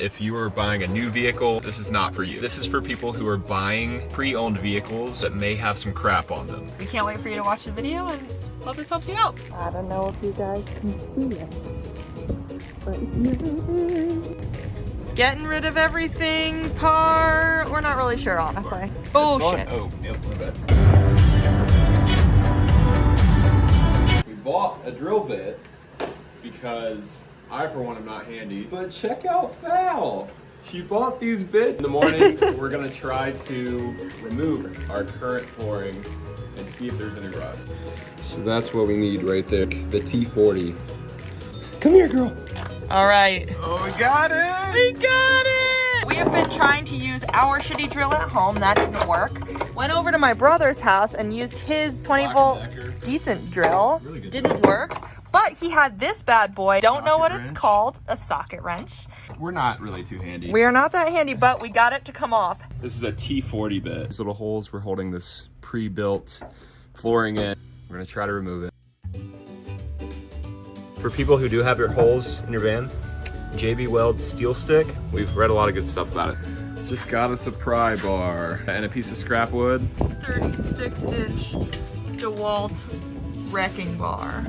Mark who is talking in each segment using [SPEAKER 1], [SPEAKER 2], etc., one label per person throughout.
[SPEAKER 1] if you are buying a new vehicle, this is not for you. This is for people who are buying pre-owned vehicles that may have some crap on them.
[SPEAKER 2] We can't wait for you to watch the video and hope this helps you out.
[SPEAKER 3] I don't know if you guys can see it, but yeah.
[SPEAKER 2] Getting rid of everything part. We're not really sure, honestly. Oh shit.
[SPEAKER 1] Oh, yep, my bad. We bought a drill bit because I, for one, am not handy. But check out Val. She bought these bits. In the morning, we're gonna try to remove our current flooring and see if there's any rust. So that's what we need right there, the T40. Come here, girl.
[SPEAKER 2] All right.
[SPEAKER 1] Oh, we got it!
[SPEAKER 2] We got it! We have been trying to use our shitty drill at home. That didn't work. Went over to my brother's house and used his 20-volt decent drill.
[SPEAKER 1] Really good
[SPEAKER 2] didn't work. But he had this bad boy. Don't know what it's called. A socket wrench.
[SPEAKER 1] We're not really too handy.
[SPEAKER 2] We are not that handy, but we got it to come off.
[SPEAKER 1] This is a T40 bit. These little holes, we're holding this pre-built flooring in. We're gonna try to remove it. For people who do have your holes in your van, J-B Weld Steelstick, we've read a lot of good stuff about it. Just got us a pry bar and a piece of scrap wood.
[SPEAKER 2] 36-inch DeWalt wrecking bar.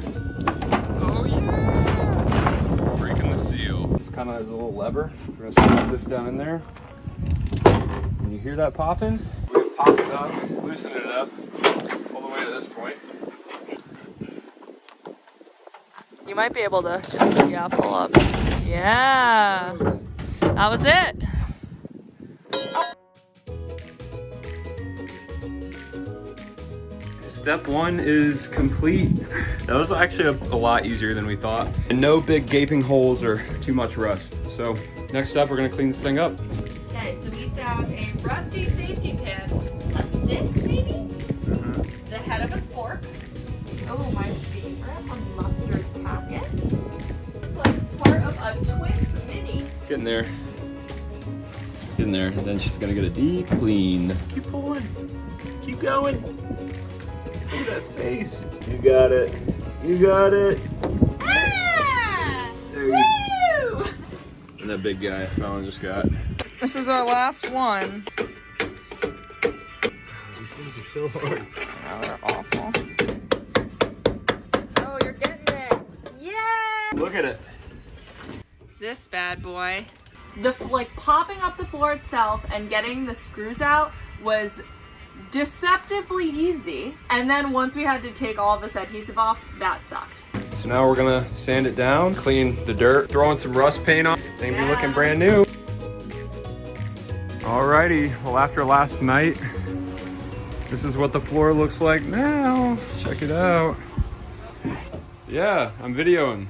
[SPEAKER 1] Oh yeah! Breaking the seal. This kind of has a little lever. We're gonna slide this down in there. When you hear that popping, we're gonna pop it up, loosen it up, all the way to this point.
[SPEAKER 2] You might be able to just, yeah, pull up. Yeah, that was it.
[SPEAKER 1] Step one is complete. That was actually a lot easier than we thought. And no big gaping holes or too much rust. So next up, we're gonna clean this thing up.
[SPEAKER 2] Okay, so we found a rusty safety pin, a stick maybe, the head of a spork. Oh, my favorite, a mustard packet. It's like part of a Twix mini.
[SPEAKER 1] Getting there. Getting there. And then she's gonna get a deep clean. Keep pulling. Keep going. Look at that face. You got it. You got it.
[SPEAKER 2] Ah!
[SPEAKER 1] There you go. And that big guy Fallon just got.
[SPEAKER 2] This is our last one.
[SPEAKER 1] These things are so hard.
[SPEAKER 2] Oh, they're awful. Oh, you're getting it. Yeah!
[SPEAKER 1] Look at it.
[SPEAKER 2] This bad boy. Like popping up the floor itself and getting the screws out was deceptively easy. And then once we had to take all this adhesive off, that sucked.
[SPEAKER 1] So now we're gonna sand it down, clean the dirt, throw in some rust paint on. It's gonna be looking brand new. Alrighty, well after last night, this is what the floor looks like now. Check it out. Yeah, I'm videoing.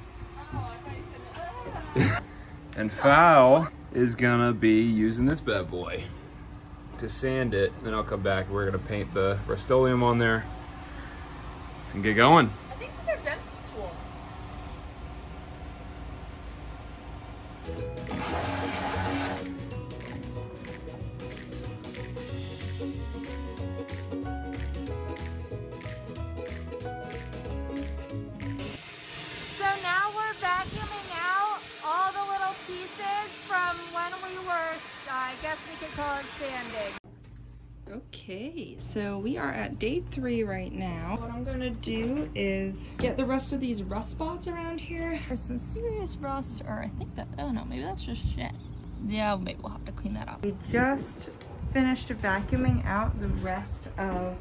[SPEAKER 1] And Foul is gonna be using this bad boy to sand it. Then I'll come back. We're gonna paint the Rustoleum on there and get going.
[SPEAKER 2] I think these are dentist tools. So now we're vacuuming out all the little pieces from when we were, I guess we could call it sanding. Okay, so we are at day 3 right now. What I'm gonna do is get the rest of these rust spots around here. There's some serious rust, or I think that, oh no, maybe that's just shit. Yeah, maybe we'll have to clean that up. We just finished vacuuming out the rest of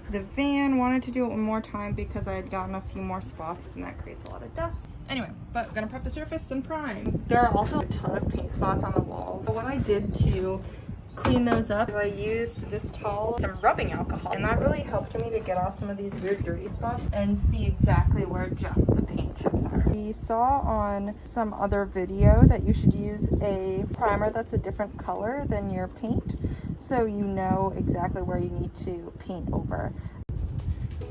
[SPEAKER 2] the van. Wanted to do it one more time because I had gotten a few more spots and that creates a lot of dust. Anyway, but we're gonna prep the surface, then prime. There are also a ton of paint spots on the walls. So what I did to clean those up, I used this towel, some rubbing alcohol, and that really helped me to get off some of these weird dirty spots and see exactly where just the paint chips are. We saw on some other video that you should use a primer that's a different color than your paint, so you know exactly where you need to paint over.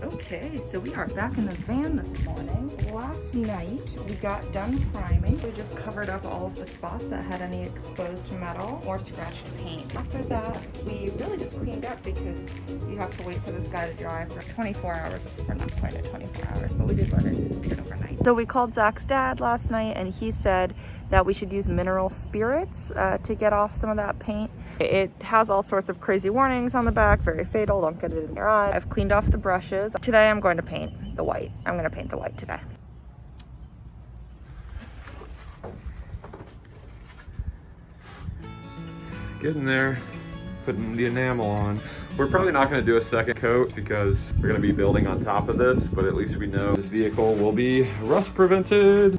[SPEAKER 2] Okay, so we are back in the van this morning. Last night we got done priming. We just covered up all of the spots that had any exposed metal or scratched paint. After that, we really just cleaned up because you have to wait for this guy to dry for 24 hours, or not quite at 24 hours, but we did let it sit overnight. So we called Zach's dad last night and he said
[SPEAKER 3] that we should use mineral spirits to get off some of that paint. It has all sorts of crazy warnings on the back, very fatal, don't get it in your eye. I've cleaned off the brushes. Today I'm going to paint the white. I'm going to paint the white today.
[SPEAKER 1] Getting there, putting the enamel on. We're probably not going to do a second coat because we're going to be building on top of this, but at least we know this vehicle will be rust prevented.